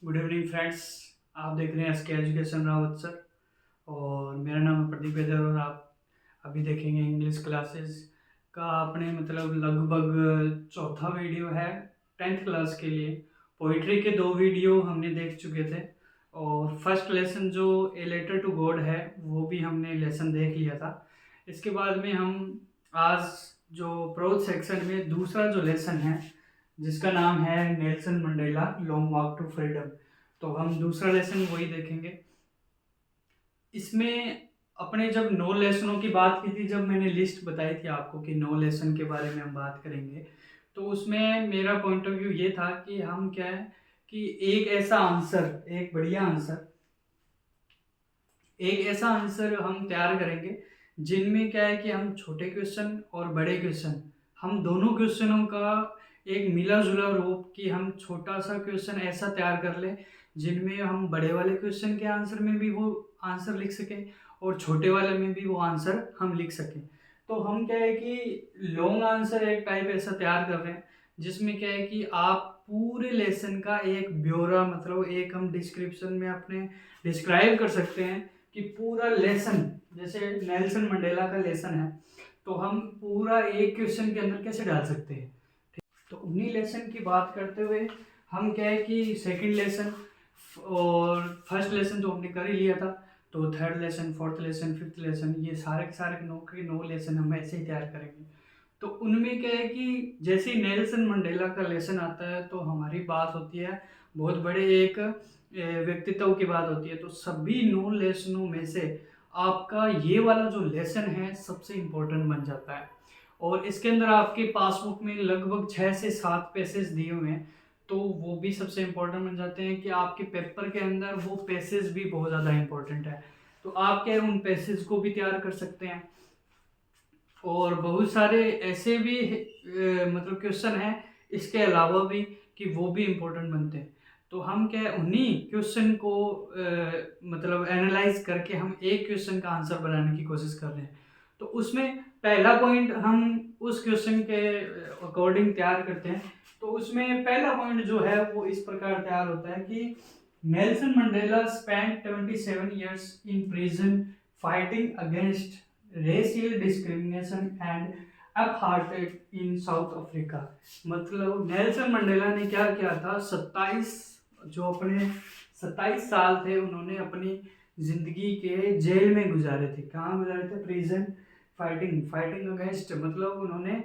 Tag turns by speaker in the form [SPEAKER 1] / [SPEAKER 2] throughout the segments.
[SPEAKER 1] Good evening friends. आप देख रहे हैं एसके एजुकेशन रावत सर और मेरा नाम है प्रदीप वेदर और आप अभी देखेंगे इंग्लिश क्लासेस का आपने मतलब लगभग चौथा वीडियो है 10th क्लास के लिए। पोइट्री के दो वीडियो हमने देख चुके थे और फर्स्ट लेसन जो ए लेटर टू गॉड है वो भी हमने लेसन देख लिया था। इसके बाद में हम आज जो प्रोज सेक्शन में दूसरा जो लेसन है जिसका नाम है Nelson Mandela long walk to freedom, तो हम दूसरा लेसन वही देखेंगे। इसमें अपने जब 9 लेसनों की बात की थी, जब मैंने लिस्ट बताई थी आपको कि 9 लेसन के बारे में हम बात करेंगे, तो उसमें मेरा पॉइंट ऑफ व्यू ये था कि हम क्या है कि एक ऐसा आंसर, एक बढ़िया आंसर, एक ऐसा आंसर हम तैयार करेंगे जिनमें क्या है कि हम छोटे क्वेश्चन और बड़े क्वेश्चन, हम दोनों क्वेश्चनों का एक मिला जुला रूप कि हम छोटा सा क्वेश्चन ऐसा तैयार कर लें जिनमें हम बड़े वाले क्वेश्चन के आंसर में भी वो आंसर लिख सकें और छोटे वाले में भी वो आंसर हम लिख सकें। तो हम क्या है कि लॉन्ग आंसर एक टाइप ऐसा तैयार कर रहे हैं जिसमें क्या है कि आप पूरे लेसन का एक ब्यौरा, मतलब एक हम डिस्क्रिप्शन में अपने डिस्क्राइब कर सकते हैं कि पूरा लेसन, जैसे नेल्सन मंडेला का लेसन है तो हम पूरा एक क्वेश्चन के अंदर कैसे डाल सकते हैं। तो उन्हीं लेसन की बात करते हुए हम क्या है कि सेकंड लेसन और फर्स्ट लेसन तो हमने कर ही लिया था, तो third lesson, fourth lesson, fifth lesson, ये सारे के सारे 9 लेसन हम ऐसे ही तैयार करेंगे। तो उनमें क्या है कि जैसे ही नेल्सन मंडेला का लेसन आता है तो हमारी बात होती है बहुत बड़े एक व्यक्तित्व की बात होती है। तो सभी 9 लेसनों में से आपका ये वाला जो लेसन है सबसे इम्पोर्टेंट बन जाता है और इसके अंदर आपके पासबुक में लगभग 6 से 7 पैसेज दिए हुए हैं, तो वो भी सबसे इम्पोर्टेंट बन जाते हैं कि आपके पेपर के अंदर वो पैसेज भी बहुत ज़्यादा इम्पोर्टेंट है। तो आप क्या है उन पैसेज को भी तैयार कर सकते हैं और बहुत सारे ऐसे भी मतलब क्वेश्चन हैं इसके अलावा भी कि वो भी इम्पोर्टेंट बनते हैं। तो हम क्या है उन्हीं क्वेश्चन को मतलब एनालाइज करके हम एक क्वेश्चन का आंसर बनाने की कोशिश कर रहे हैं। तो उसमें पहला पॉइंट हम उस क्वेश्चन के अकॉर्डिंग तैयार करते हैं। तो उसमें पहला पॉइंट जो है वो इस प्रकार तैयार होता है कि Nelson Mandela spent 27 years in prison fighting against racial discrimination and apartheid in south Africa. मतलब नेल्सन मंडेला ने क्या किया था, 27 जो अपने 27 साल थे उन्होंने अपनी जिंदगी के जेल में गुजारे थे। कहाँ गुजारे थे? प्रिजन। फाइटिंग फाइटिंग अगेंस्ट, मतलब उन्होंने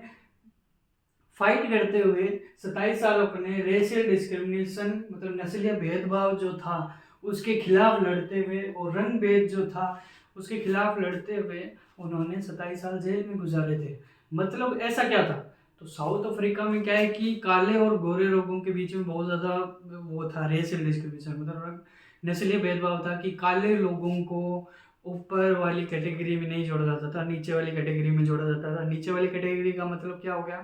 [SPEAKER 1] फाइट करते हुए 27 साल अपने रेशियल डिस्क्रिमिनेशन, मतलब नस्लीय भेदभाव जो था उसके खिलाफ लड़ते हुए और रंग भेद जो था उसके खिलाफ लड़ते हुए उन्होंने 27 साल जेल में गुजारे थे। मतलब ऐसा क्या था, तो साउथ अफ्रीका में क्या है कि काले और गोरे लोगों के बीच में बहुत ज़्यादा वो था रेशियल डिस्क्रिमिनेशन, मतलब नस्लीय भेदभाव था कि काले लोगों को ऊपर वाली कैटेगरी में नहीं जोड़ा जाता था, नीचे वाली कैटेगरी में जोड़ा जाता था। नीचे वाली कैटेगरी का मतलब क्या हो गया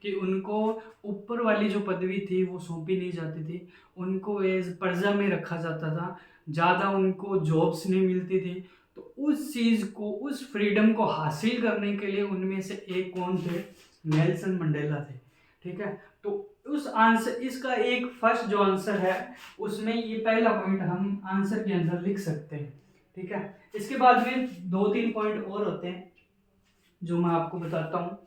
[SPEAKER 1] कि उनको ऊपर वाली जो पदवी थी वो सौंपी नहीं जाती थी, उनको एज प्रजा में रखा जाता था, ज़्यादा उनको जॉब्स नहीं मिलती थी। तो उस चीज़ को, उस फ्रीडम को हासिल करने के लिए उनमें से एक कौन थे? नेल्सन मंडेला थे। ठीक है, तो उस आंसर, इसका एक फर्स्ट जो आंसर है उसमें ये पहला पॉइंट हम आंसर के अंदर लिख सकते हैं। ठीक है, इसके बाद में 2-3 पॉइंट और होते हैं जो मैं आपको बताता हूँ।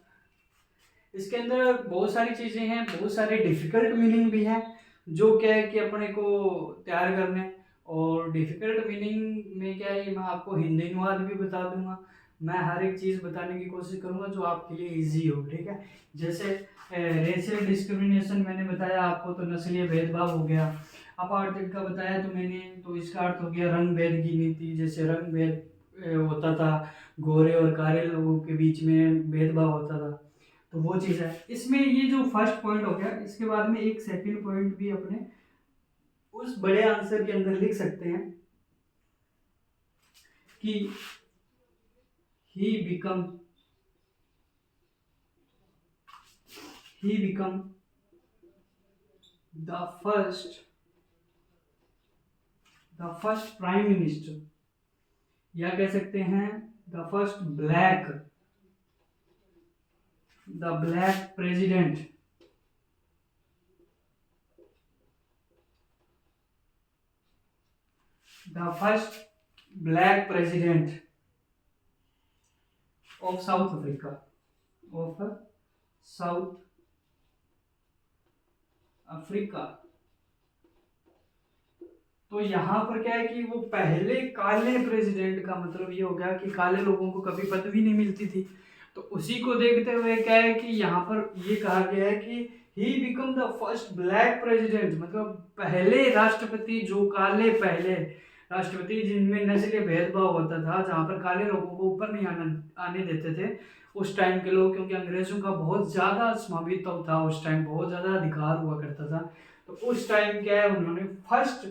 [SPEAKER 1] इसके अंदर बहुत सारी चीजें हैं, बहुत सारे डिफिकल्ट मीनिंग भी हैं जो क्या है कि अपने को तैयार करने हैं। और डिफिकल्ट मीनिंग में क्या है, मैं आपको हिंदी अनुवाद भी बता दूंगा। मैं हर एक चीज बताने की कोशिश करूंगा जो आपके लिए इजी हो। ठीक है, जैसे रेशियल डिस्क्रिमिनेशन मैंने बताया आपको, तो नस्लीय भेदभाव हो गया। अपार्टमेंट का बताया तो मैंने, तो इसका अर्थ हो गया रंग भेद की नीति, जैसे रंग भेद होता था, गोरे और काले लोगों के बीच में भेदभाव होता था, तो वो चीज़ है इसमें। ये जो फर्स्ट पॉइंट हो गया, इसके बाद में एक सेकंड पॉइंट भी अपने उस बड़े आंसर के अंदर लिख सकते हैं कि he become he become the first prime minister, या कह सकते हैं the black president the first black president of south Africa, of south Africa. तो यहाँ पर क्या है कि वो पहले काले प्रेसिडेंट का मतलब ये हो गया कि काले लोगों को कभी पदवी नहीं मिलती थी। तो उसी को देखते हुए क्या है कि यहाँ पर ये कहा गया है कि he become the first black president, मतलब पहले राष्ट्रपति जो काले पहले राष्ट्रपति जिनमें नस्लीय भेदभाव होता था, जहाँ पर काले लोगों को ऊपर नहीं आने देते थे उस टाइम के लोग, क्योंकि अंग्रेजों का बहुत ज़्यादा स्वामित्व था उस टाइम, बहुत ज़्यादा अधिकार हुआ करता था। तो उस टाइम क्या है उन्होंने फर्स्ट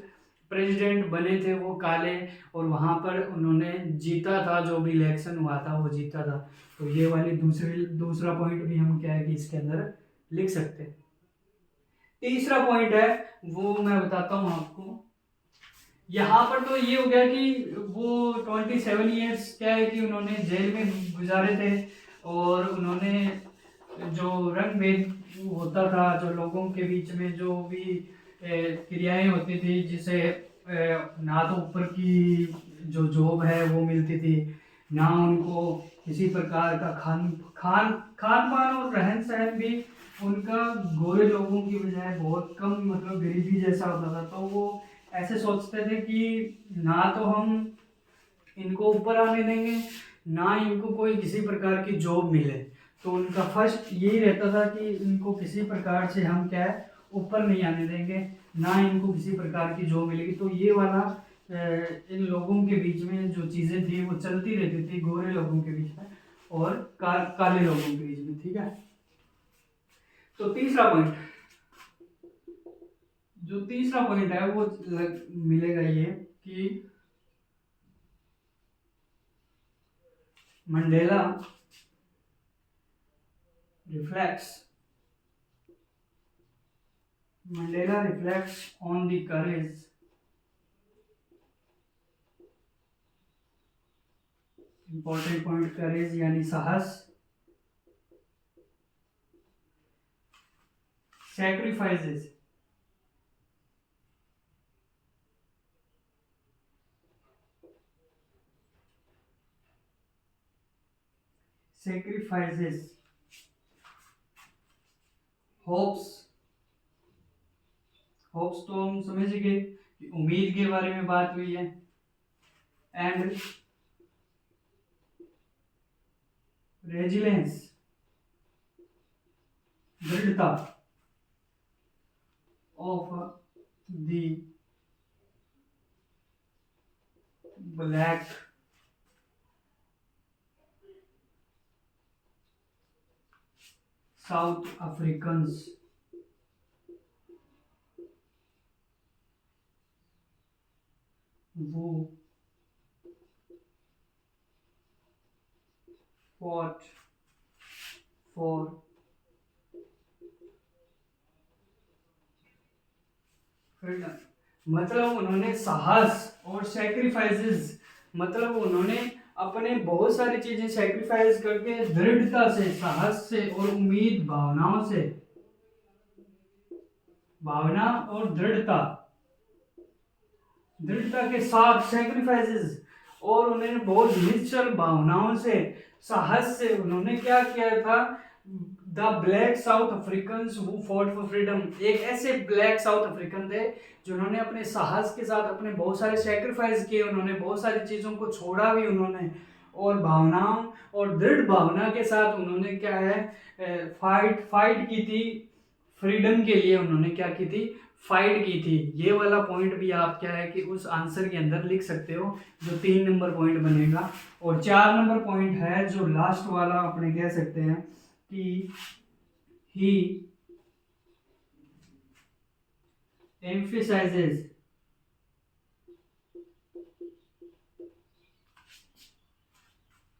[SPEAKER 1] प्रेसिडेंट बने थे वो काले, और वहाँ पर उन्होंने जीता था, जो भी इलेक्शन हुआ था वो जीता था। तो ये वाली दूसरा पॉइंट भी हम क्या है कि इसके अंदर लिख सकते हैं। तीसरा पॉइंट है वो मैं बताता हूँ आपको। यहाँ पर तो ये हो गया कि वो 27 ईयर्स क्या है कि उन्होंने जेल में गुजारे थे, और उन्होंने जो रंग भेद होता था, जो लोगों के बीच में जो भी क्रियाएं होती थी, जिसे ना तो ऊपर की जो जॉब है वो मिलती थी, ना उनको किसी प्रकार का खान पान और रहन सहन भी उनका गोरे लोगों की बजाय बहुत कम, मतलब गरीबी जैसा होता था। तो वो ऐसे सोचते थे कि ना तो हम इनको ऊपर आने देंगे, ना इनको कोई किसी प्रकार की जॉब मिले। तो उनका फर्स्ट यही रहता था कि इनको किसी प्रकार से हम क्या है ऊपर नहीं आने देंगे, ना इनको किसी प्रकार की जॉब मिलेगी। तो ये वाला इन लोगों के बीच में जो चीज़ें थी वो चलती रहती थी, गोरे लोगों के बीच में और काले लोगों के बीच में। ठीक है, तो तीसरा पॉइंट, जो तीसरा पॉइंट है वो मिलेगा ये कि Mandela reflects Mandela reflects on the courage, important point courage यानी साहस, sacrifices sacrifices hopes, होप्स तो हम समझ गए कि उम्मीद के बारे में बात हुई है, एंड रेजिलेंस दृढ़ता of the black south Africans, वो fought for फ्रीडम। मतलब उन्होंने साहस और सैक्रिफाइसेस, मतलब उन्होंने अपने बहुत सारी चीजें सैक्रिफाइस करके दृढ़ता से, साहस से और उम्मीद भावनाओं से, भावना और दृढ़ता, दृढ़ता के साथ सैक्रिफाइसेस, और उन्होंने बहुत निश्चल भावनाओं से, साहस से उन्होंने क्या किया था, the black south African who fought for freedom. एक ऐसे ब्लैक साउथ अफ्रीकन थे जिन्होंने अपने साहस के साथ अपने बहुत सारे सेक्रीफाइस किए, उन्होंने बहुत सारी चीज़ों को छोड़ा भी उन्होंने, और भावनाओं और दृढ़ भावना के साथ उन्होंने क्या है फाइट की थी फ्रीडम के लिए, उन्होंने क्या की थी, फाइट की थी। ये वाला पॉइंट भी आप क्या है कि उस आंसर के अंदर लिख सकते हो, जो 3 नंबर पॉइंट बनेगा। और 4 नंबर पॉइंट है जो लास्ट वाला, अपने कह सकते हैं कि ही emphasizes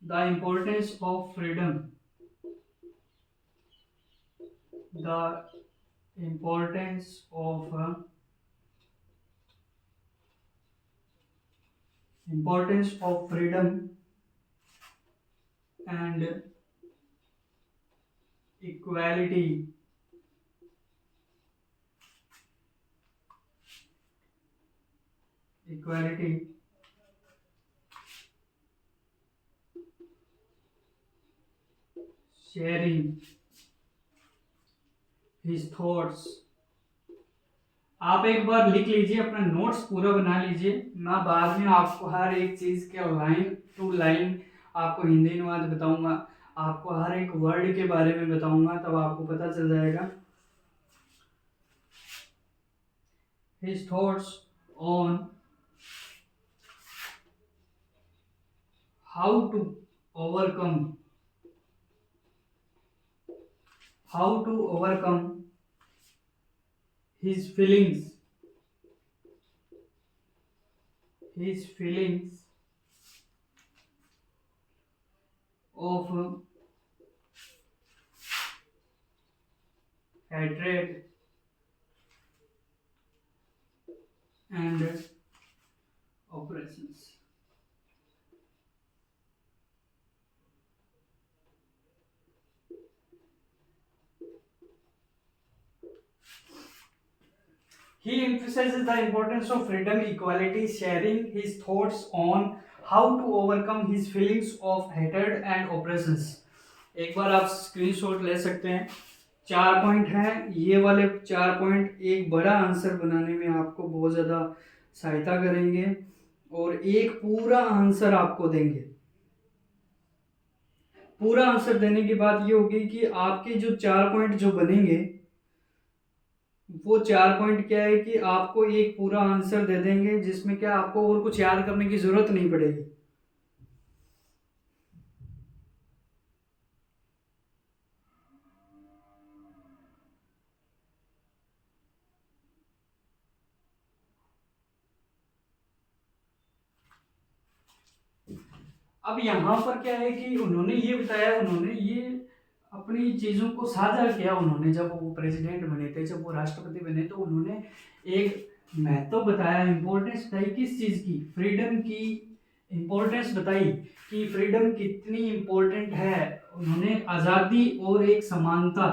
[SPEAKER 1] the importance of freedom, the importance of freedom and equality equality sharing his thoughts. आप एक बार लिख लीजिए, अपना नोट्स पूरा बना लीजिए। मैं बाद में आपको हर एक चीज के लाइन टू लाइन आपको हिंदी अनुवाद बताऊंगा, आपको हर एक वर्ड के बारे में बताऊंगा, तब आपको पता चल जाएगा। His thoughts on how to overcome his feelings of hatred and oppressions। He emphasizes the importance of freedom, equality, sharing his thoughts on how to overcome his feelings of hatred and oppressions। एक बार आप screenshot ले सकते हैं। 4 point हैं, ये वाले 4 point एक बड़ा आंसर बनाने में आपको बहुत ज़्यादा सहायता करेंगे और एक पूरा आंसर आपको देंगे। पूरा आंसर देने की बात ये होगी कि आपके जो 4 पॉइंट जो बनेंगे, वो 4 पॉइंट क्या है कि आपको एक पूरा आंसर दे देंगे, जिसमें क्या आपको और कुछ याद करने की जरूरत नहीं पड़ेगी। अब यहाँ पर क्या है कि उन्होंने ये बताया, उन्होंने ये अपनी चीज़ों को साझा किया। उन्होंने जब वो प्रेसिडेंट बने थे, जब वो राष्ट्रपति बने, तो उन्होंने एक महत्व बताया, इम्पोर्टेंस बताई किस चीज़ की, फ्रीडम की इम्पोर्टेंस बताई कि फ्रीडम कितनी इम्पोर्टेंट है। उन्होंने आज़ादी और एक समानता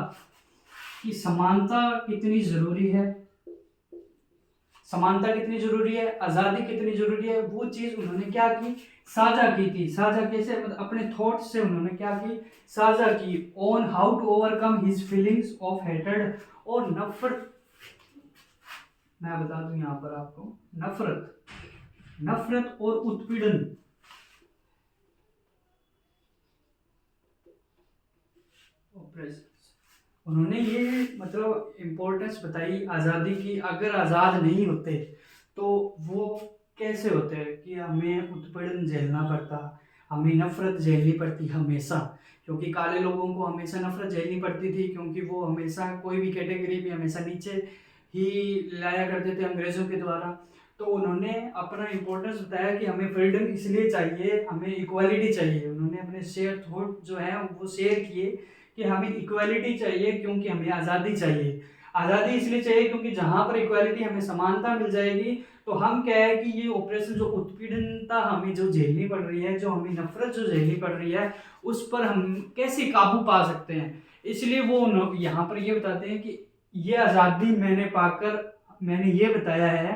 [SPEAKER 1] की, समानता कितनी ज़रूरी है, समानता कितनी जरूरी है, आज़ादी कितनी जरूरी है, वो चीज़ उन्होंने क्या की, साझा की थी। साझा कैसे, मतलब अपने थॉट से उन्होंने क्या की, साझा की। On how to overcome his feelings of hatred और नफरत। मैं बता दूं यहाँ पर आपको, नफरत और उत्पीड़न, उन्होंने ये मतलब इम्पोर्टेंस बताई आज़ादी की। अगर आज़ाद नहीं होते तो वो कैसे होते हैं कि हमें उत्पीड़न झेलना पड़ता, हमें नफरत झेलनी पड़ती हमेशा, क्योंकि काले लोगों को हमेशा नफरत झेलनी पड़ती थी, क्योंकि वो हमेशा कोई भी कैटेगरी में हमेशा नीचे ही लाया करते थे अंग्रेज़ों के द्वारा। तो उन्होंने अपना इम्पोर्टेंस बताया कि हमें फ्रीडम इसलिए चाहिए, हमें इक्वालिटी चाहिए। उन्होंने अपने शेयर थॉट जो है वो शेयर किए कि हमें इक्वालिटी चाहिए, क्योंकि हमें आज़ादी चाहिए। आज़ादी इसलिए चाहिए क्योंकि जहाँ पर इक्वालिटी, हमें समानता मिल जाएगी, तो हम क्या है कि ये ऑपरेशन जो उत्पीड़नता हमें जो झेलनी पड़ रही है, जो हमें नफरत जो झेलनी पड़ रही है, उस पर हम कैसे काबू पा सकते हैं। इसलिए वो यहाँ पर ये बताते हैं कि ये आज़ादी मैंने पाकर मैंने ये बताया है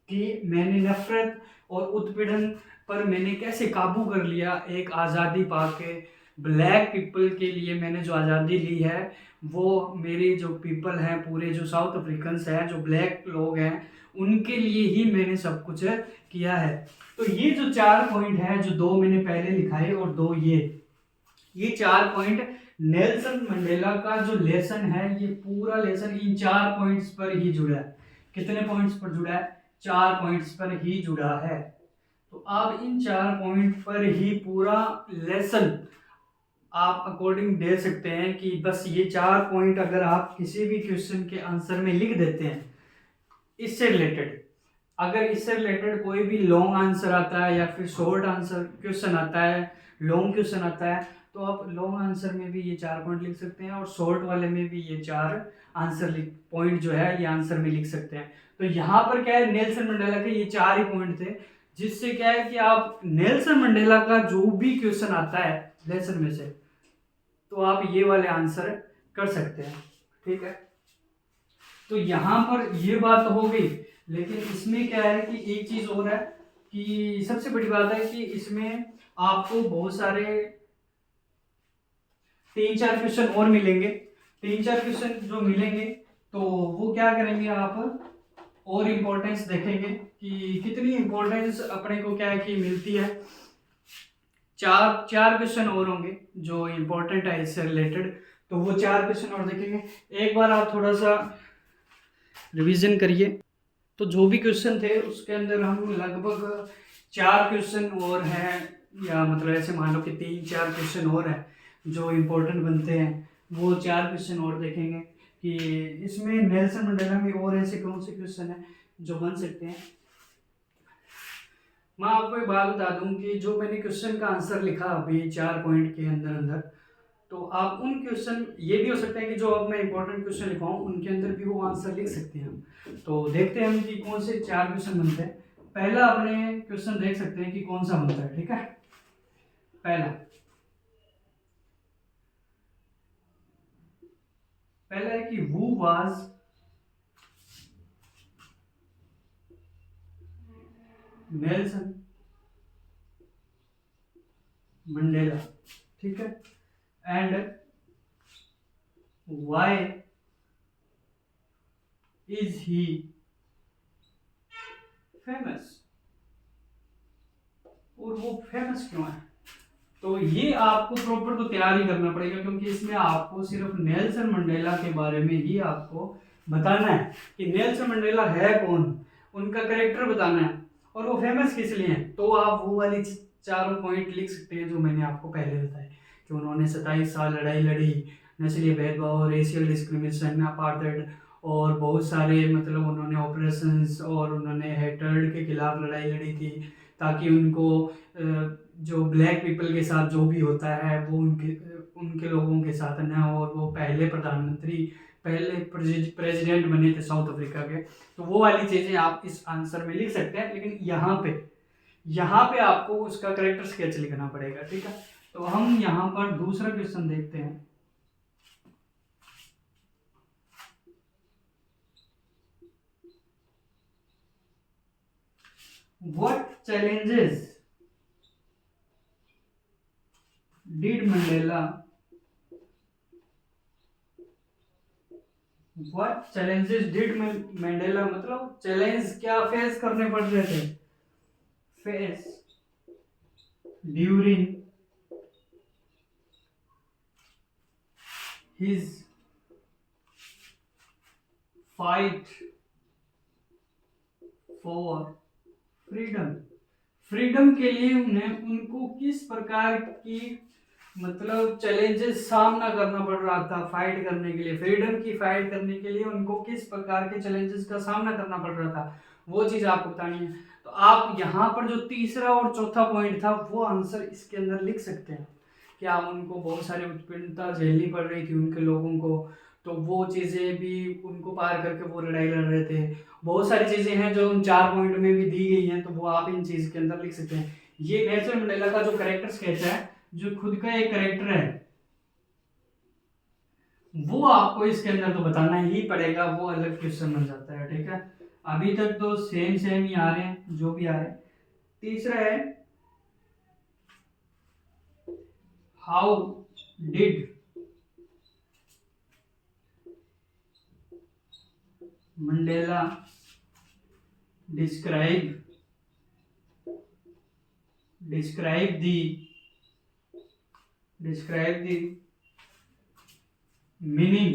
[SPEAKER 1] कि मैंने नफरत और उत्पीड़न पर मैंने कैसे काबू कर लिया एक आज़ादी पाके। ब्लैक पीपल के लिए मैंने जो आज़ादी ली है, वो मेरी जो पीपल हैं, पूरे जो साउथ अफ्रीकन्स हैं, जो ब्लैक लोग हैं, उनके लिए ही मैंने सब कुछ किया है। तो ये जो 4 पॉइंट हैं, जो 2 मैंने पहले लिखाए और 2 ये 4 पॉइंट नेल्सन मंडेला का जो लेसन है, ये पूरा लेसन इन 4 पॉइंट्स पर ही जुड़ा है। कितने पॉइंट्स पर जुड़ा है? 4 पॉइंट्स पर ही जुड़ा है। तो आप इन 4 पॉइंट पर ही पूरा लेसन आप अकॉर्डिंग दे सकते हैं कि बस ये 4 पॉइंट अगर आप किसी भी क्वेश्चन के आंसर में लिख देते हैं, इससे रिलेटेड, अगर इससे रिलेटेड कोई भी लॉन्ग आंसर आता है या फिर शॉर्ट आंसर क्वेश्चन आता है, लॉन्ग क्वेश्चन आता है, तो आप लॉन्ग आंसर में भी ये 4 पॉइंट लिख सकते हैं और शॉर्ट वाले में भी ये 4 आंसर पॉइंट जो है ये आंसर में लिख सकते हैं। तो यहाँ पर क्या है, नेल्सन मंडेला के ये 4 ही पॉइंट थे, जिससे क्या है कि आप नेल्सन मंडेला का जो भी क्वेश्चन आता है लेसन में से, तो आप ये वाले आंसर कर सकते हैं। ठीक है, तो यहाँ पर ये बात हो गई लेकिन इसमें क्या है कि एक चीज़ और है कि सबसे बड़ी बात है कि इसमें आपको बहुत सारे 3-4 क्वेश्चन और मिलेंगे। 3-4 क्वेश्चन जो मिलेंगे तो वो क्या करेंगे, आप और इम्पोर्टेंस देखेंगे कि कितनी इम्पोर्टेंस अपने को क्या है कि मिलती है। चार चार क्वेश्चन और होंगे जो इम्पोर्टेंट है इससे रिलेटेड, तो वो 4 क्वेश्चन और देखेंगे। एक बार आप थोड़ा सा रिवीजन करिए। तो जो भी क्वेश्चन थे उसके अंदर हम लगभग 4 क्वेश्चन और हैं, या मतलब ऐसे मान लो कि 3-4 क्वेश्चन और हैं जो इम्पोर्टेंट बनते हैं, वो 4 क्वेश्चन और देखेंगे कि इसमें नेल्सन मंडेला में और ऐसे कौन से क्वेश्चन हैं जो बन सकते हैं। मैं आपको एक बात बता दूं कि जो मैंने क्वेश्चन का आंसर लिखा अभी 4 पॉइंट के अंदर अंदर, तो आप उन क्वेश्चन, ये भी हो सकता है कि जो अब मैं इंपॉर्टेंट क्वेश्चन लिखवाऊं उनके अंदर भी वो आंसर लिख सकते हैं हम। तो देखते हैं हम कि कौन से 4 क्वेश्चन बनते हैं। पहला अपने क्वेश्चन देख सकते हैं कि कौन सा बनता है, ठीक है। पहला पहला है कि who was नेल्सन मंडेला, ठीक है, and why is he famous, और वो फेमस क्यों है। तो ये आपको प्रॉपर तो तैयार ही करना पड़ेगा, क्योंकि इसमें आपको सिर्फ नेल्सन मंडेला के बारे में ही आपको बताना है कि नेल्सन मंडेला है कौन, उनका करेक्टर बताना है और वो फेमस किस लिए हैं। तो आप वो वाली चारों पॉइंट लिख सकते हैं जो मैंने आपको पहले बताया कि उन्होंने 27 साल लड़ाई लड़ी, नस्लीय भेदभाव, रेशियल डिस्क्रिमिनेशन, अपार्थाइड, और बहुत सारे मतलब उन्होंने ऑपरेशंस और उन्होंने हेटर्ड के खिलाफ लड़ाई लड़ी थी, ताकि उनको जो ब्लैक पीपल के साथ जो भी होता है वो उनके उनके लोगों के साथ न हो, और वो पहले प्रधानमंत्री, पहले प्रेसिडेंट बने थे साउथ अफ्रीका के। तो वो वाली चीज़ें आप इस आंसर में लिख सकते हैं, लेकिन यहाँ पे आपको उसका करेक्टर स्केच लिखना पड़ेगा, ठीक है। तो हम यहाँ पर दूसरा क्वेश्चन देखते हैं। What challenges did Mandela What challenges did Mandela, मतलब चैलेंज क्या फेस करने पड़ रहे थे, face during his fight for freedom. Freedom के लिए उन्हें उनको किस प्रकार की मतलब चैलेंजेस सामना करना पड़ रहा था फाइट करने के लिए, फ्रीडम की फाइट करने के लिए उनको किस प्रकार के चैलेंजेस का सामना करना पड़ रहा था, वो चीज़ आपको बतानी है। तो आप यहाँ पर जो तीसरा और चौथा पॉइंट था वो आंसर इसके अंदर लिख सकते हैं। क्या उनको बहुत सारी उत्पीड़नता झेलनी पड़ रही थी उनके लोगों को, तो वो चीज़ें भी उनको पार करके वो लड़ाई लड़ रहे थे। बहुत सारी चीज़ें हैं जो उन 4 पॉइंट में भी दी गई हैं, तो वो आप इन चीज़ के अंदर लिख सकते हैं। ये नेल्सन मंडेला का जो कैरेक्टर स्केच है, जो खुद का एक करेक्टर है, वो आपको इसके अंदर तो बताना ही पड़ेगा, वो अलग क्वेश्चन बन जाता है, ठीक है। अभी तक तो सेम सेम ही आ रहे हैं जो भी आ रहे हैं। तीसरा है how did Mandela describe describe the describe the meaning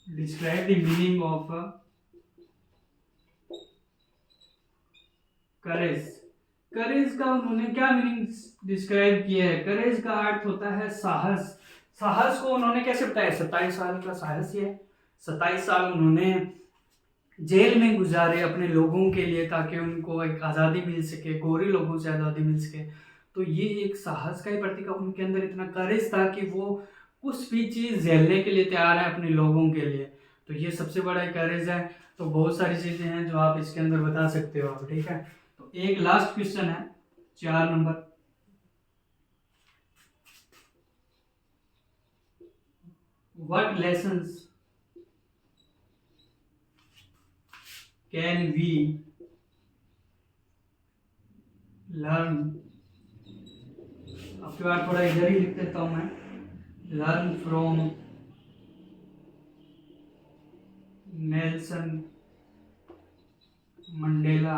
[SPEAKER 1] describe the meaning of करेज। करेज का उन्होंने क्या मीनिंग डिस्क्राइब किया है, करेज का अर्थ होता है साहस। साहस को उन्होंने कैसे बताया, 27 साल का साहस ही है। 27 साल उन्होंने जेल में गुजारे अपने लोगों के लिए, ताकि उनको एक आज़ादी मिल सके, गोरे लोगों से आज़ादी मिल सके। तो ये एक साहस का ही प्रतीक है, उनके अंदर इतना करेज था कि वो कुछ भी चीज़ झेलने के लिए तैयार है अपने लोगों के लिए। तो ये सबसे बड़ा करेज है। तो बहुत सारी चीज़ें हैं जो आप इसके अंदर बता सकते हो आप, ठीक है। तो एक लास्ट क्वेश्चन है 4 नंबर। What lessons can we learn, आपके बाद थोड़ा इधर ही लिख देता हूं मैं, learn from Nelson Mandela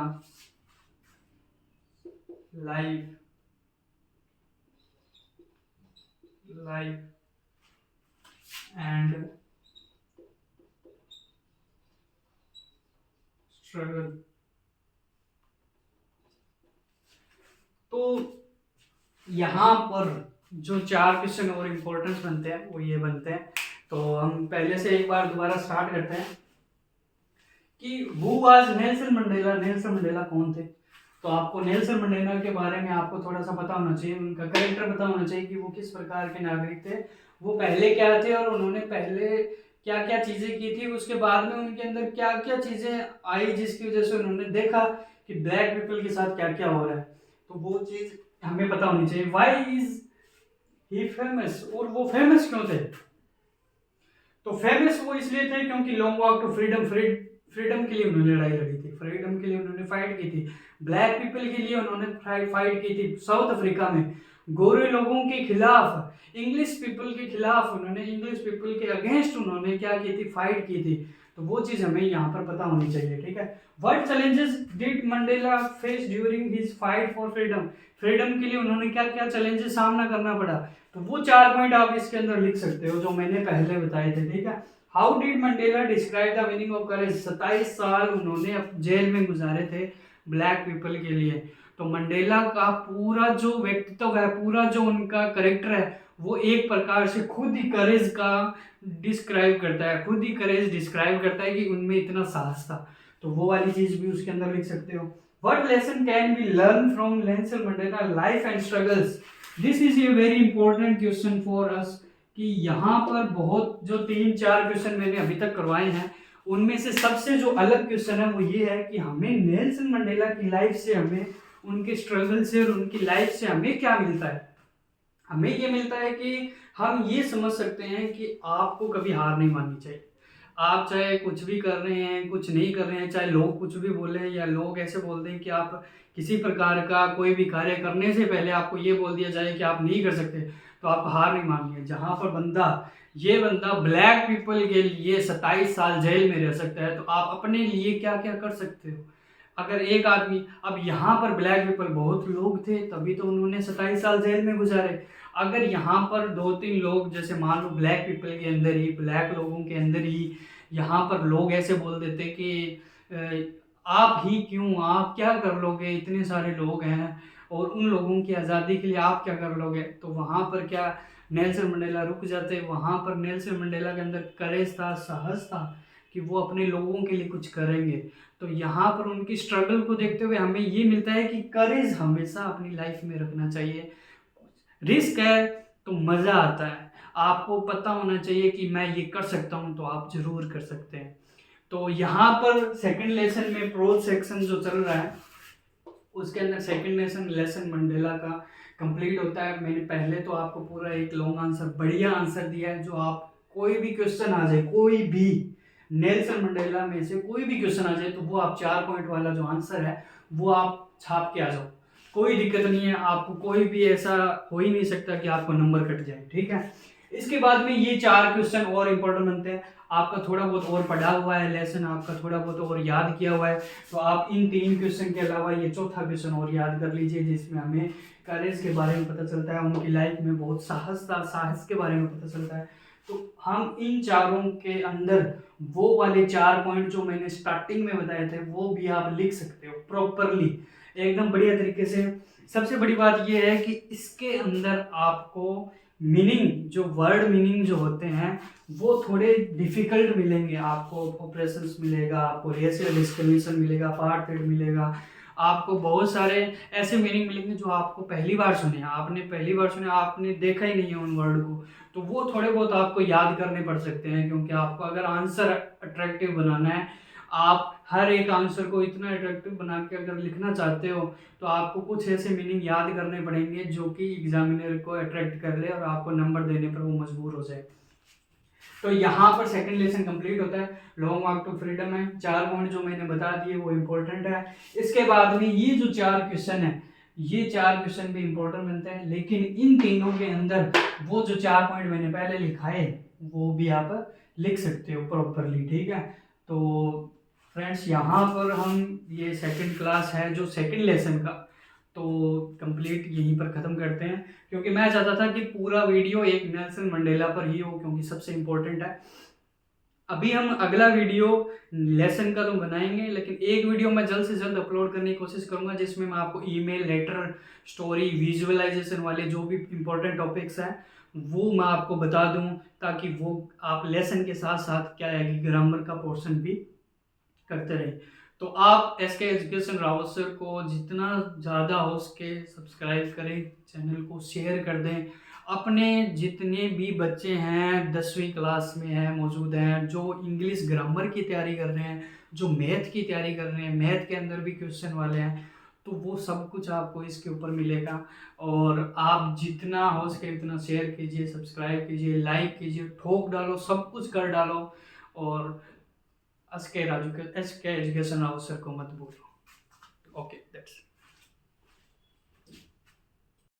[SPEAKER 1] life and struggle. तो यहाँ पर जो 4 क्वेश्चन और इम्पोर्टेंस बनते हैं वो ये बनते हैं। तो हम पहले से एक बार दोबारा स्टार्ट करते हैं कि who was Nelson Mandela. Nelson Mandela कौन थे? तो आपको नेल्सन मंडेला के बारे में आपको थोड़ा सा पता होना चाहिए, उनका कैरेक्टर पता होना चाहिए कि वो किस प्रकार के नागरिक थे, वो पहले क्या थे और उन्होंने पहले क्या क्या चीज़ें की थी, उसके बाद में उनके अंदर क्या क्या चीज़ें आई जिसकी वजह से उन्होंने देखा कि ब्लैक पीपल के साथ क्या क्या हो रहा है। तो वो चीज़ हमें पता होनी चाहिए। वाई इज ही फेमस, और वो फेमस क्यों थे? तो फेमस वो इसलिए थे क्योंकि long walk to freedom, freedom के लिए उन्होंने लड़ाई लड़ी थी, फ्रीडम के लिए उन्होंने फाइट की थी, ब्लैक पीपल के लिए उन्होंने फाइट की थी साउथ अफ्रीका में, गोरे लोगों के खिलाफ, इंग्लिश पीपल के खिलाफ उन्होंने, इंग्लिश पीपल के अगेंस्ट उन्होंने क्या की थी, फाइट की थी। तो वो चीज़ हमें यहाँ पर पता होनी चाहिए, ठीक है। What challenges did Mandela face during his fight for freedom, freedom के लिए उन्होंने क्या क्या चैलेंजेस सामना करना पड़ा। तो वो 4 पॉइंट आप इसके अंदर लिख सकते हो जो मैंने पहले बताए थे, ठीक है। How did Mandela describe the meaning of courage, 27 साल उन्होंने जेल में गुजारे थे ब्लैक पीपल के लिए। तो मंडेला का पूरा जो व्यक्तित्व है, पूरा जो उनका करेक्टर है, वो एक प्रकार से खुद ही करेज का डिस्क्राइब करता है, खुद ही करेज डिस्क्राइब करता है कि उनमें इतना साहस था। तो वो वाली चीज भी उसके अंदर लिख सकते हो। What lesson can be learn from Nelson Mandela life and struggles, this is a very important question for us. कि यहाँ पर बहुत जो 3-4 क्वेश्चन मैंने अभी तक करवाए हैं, उनमें से सबसे जो अलग क्वेश्चन है वो ये है कि हमें नेल्सन मंडेला की लाइफ से, हमें उनके स्ट्रगल से और उनकी लाइफ से हमें क्या मिलता है। हमें ये मिलता है कि हम ये समझ सकते हैं कि आपको कभी हार नहीं माननी चाहिए। आप चाहे कुछ भी कर रहे हैं, कुछ नहीं कर रहे हैं, चाहे लोग कुछ भी बोले या लोग ऐसे बोल दें कि आप किसी प्रकार का कोई भी कार्य करने से पहले आपको ये बोल दिया जाए कि आप नहीं कर सकते, तो आप हार नहीं मानिए। जहाँ पर ये बंदा ब्लैक पीपल के लिए 27 साल जेल में रह सकता है, तो आप अपने लिए क्या क्या कर सकते हो। अगर एक आदमी, अब यहाँ पर ब्लैक पीपल बहुत लोग थे तभी तो उन्होंने 27 साल जेल में गुजारे। अगर यहाँ पर 2-3 लोग, जैसे मान लो ब्लैक पीपल के अंदर ही, ब्लैक लोगों के अंदर ही यहाँ पर लोग ऐसे बोल देते कि आप ही क्यों, आप क्या कर लोगे, इतने सारे लोग हैं और उन लोगों की आज़ादी के लिए आप क्या कर लोगे, तो वहाँ पर क्या नेल्सन मंडेला रुक जाते। वहाँ पर नेल्सन मंडेला के अंदर करेज था, साहस था कि वो अपने लोगों के लिए कुछ करेंगे। तो यहाँ पर उनकी स्ट्रगल को देखते हुए हमें ये मिलता है कि करेज हमेशा अपनी लाइफ में रखना चाहिए। रिस्क है तो मज़ा आता है, आपको पता होना चाहिए कि मैं ये कर सकता हूँ, तो आप जरूर कर सकते हैं। तो यहाँ पर सेकंड लेसन में प्रोज सेक्शन जो चल रहा है उसके अंदर सेकंड लेसन मंडेला का कंप्लीट होता है। मैंने पहले तो आपको पूरा एक लॉन्ग आंसर, बढ़िया आंसर दिया है, जो आप कोई भी क्वेश्चन आ जाए, कोई भी नेल्सन मंडेला में से कोई भी क्वेश्चन आ जाए, तो वो आप 4 पॉइंट वाला जो आंसर है वो आप छाप के आ जाओ, कोई दिक्कत नहीं है। आपको कोई भी ऐसा हो ही नहीं सकता कि आपको नंबर कट जाए, ठीक है। इसके बाद में ये 4 क्वेश्चन और इम्पोर्टेंट बनते हैं। आपका थोड़ा बहुत और पढ़ा हुआ है लेसन, आपका थोड़ा बहुत और याद किया हुआ है, तो आप इन 3 क्वेश्चन के अलावा ये चौथा क्वेश्चन और याद कर लीजिए, जिसमें हमें करेज के बारे में पता चलता है, उनकी लाइफ में बहुत साहस था, साहस के बारे में पता चलता है। तो हम इन चारों के अंदर वो वाले 4 पॉइंट जो मैंने स्टार्टिंग में बताए थे वो भी आप लिख सकते हो प्रॉपरली, एकदम बढ़िया तरीके से। सबसे बड़ी बात यह है कि इसके अंदर आपको मीनिंग, जो वर्ड मीनिंग जो होते हैं वो थोड़े डिफिकल्ट मिलेंगे आपको। ऑपरेशंस मिलेगा, आपको रेशियल डिस्क्रिमिनेशन मिलेगा, पार्ट मिलेगा, आपको बहुत सारे ऐसे मीनिंग मिलेंगे जो आपको पहली बार सुने, आपने पहली बार सुने, आपने देखा ही नहीं है उन वर्ड को, तो वो थोड़े बहुत आपको याद करने पड़ सकते हैं। क्योंकि आपको अगर आंसर अट्रैक्टिव बनाना है, आप हर एक आंसर को इतना अट्रैक्टिव बना के अगर लिखना चाहते हो, तो आपको कुछ ऐसे मीनिंग याद करने पड़ेंगे जो कि एग्जामिनर को अट्रैक्ट कर ले और आपको नंबर देने पर वो मजबूर हो जाए। तो यहाँ पर सेकंड लेसन कंप्लीट होता है, लॉन्ग वॉक टू फ्रीडम है। 4 पॉइंट जो मैंने बता दिए वो इम्पोर्टेंट है। इसके बाद में ये जो 4 क्वेश्चन है, ये 4 क्वेश्चन भी इम्पोर्टेंट बनते हैं, लेकिन इन तीनों के अंदर वो जो 4 पॉइंट मैंने पहले लिखाए वो भी आप लिख सकते हो प्रॉपरली, ठीक है। तो फ्रेंड्स यहाँ पर हम ये सेकंड क्लास है जो सेकंड लेसन का, तो कंप्लीट यहीं पर ख़त्म करते हैं, क्योंकि मैं चाहता था कि पूरा वीडियो एक नेल्सन मंडेला पर ही हो, क्योंकि सबसे इम्पोर्टेंट है। अभी हम अगला वीडियो लेसन का तो बनाएंगे, लेकिन एक वीडियो मैं जल्द से जल्द अपलोड करने की कोशिश करूंगा जिसमें मैं आपको ईमेल, लेटर, स्टोरी, विजुअलाइजेशन वाले जो भी इम्पोर्टेंट टॉपिक्स हैं वो मैं आपको बता दूं, ताकि वो आप लेसन के साथ साथ क्या है कि ग्रामर का पोर्शन भी करते रहे। तो आप एसके एजुकेशन रावत सर को जितना ज़्यादा हो सके सब्सक्राइब करें, चैनल को शेयर कर दें। अपने जितने भी बच्चे हैं 10वीं क्लास में हैं मौजूद हैं, जो इंग्लिश ग्रामर की तैयारी कर रहे हैं, जो मैथ की तैयारी कर रहे हैं, मैथ के अंदर भी क्वेश्चन वाले हैं, तो वो सब कुछ आपको इसके ऊपर मिलेगा। और आप जितना हो सके उतना शेयर कीजिए, सब्सक्राइब कीजिए, लाइक कीजिए, ठोक डालो, सब कुछ कर डालो। और एसके एजुकेशन राव सर को मत भूलो। ओके।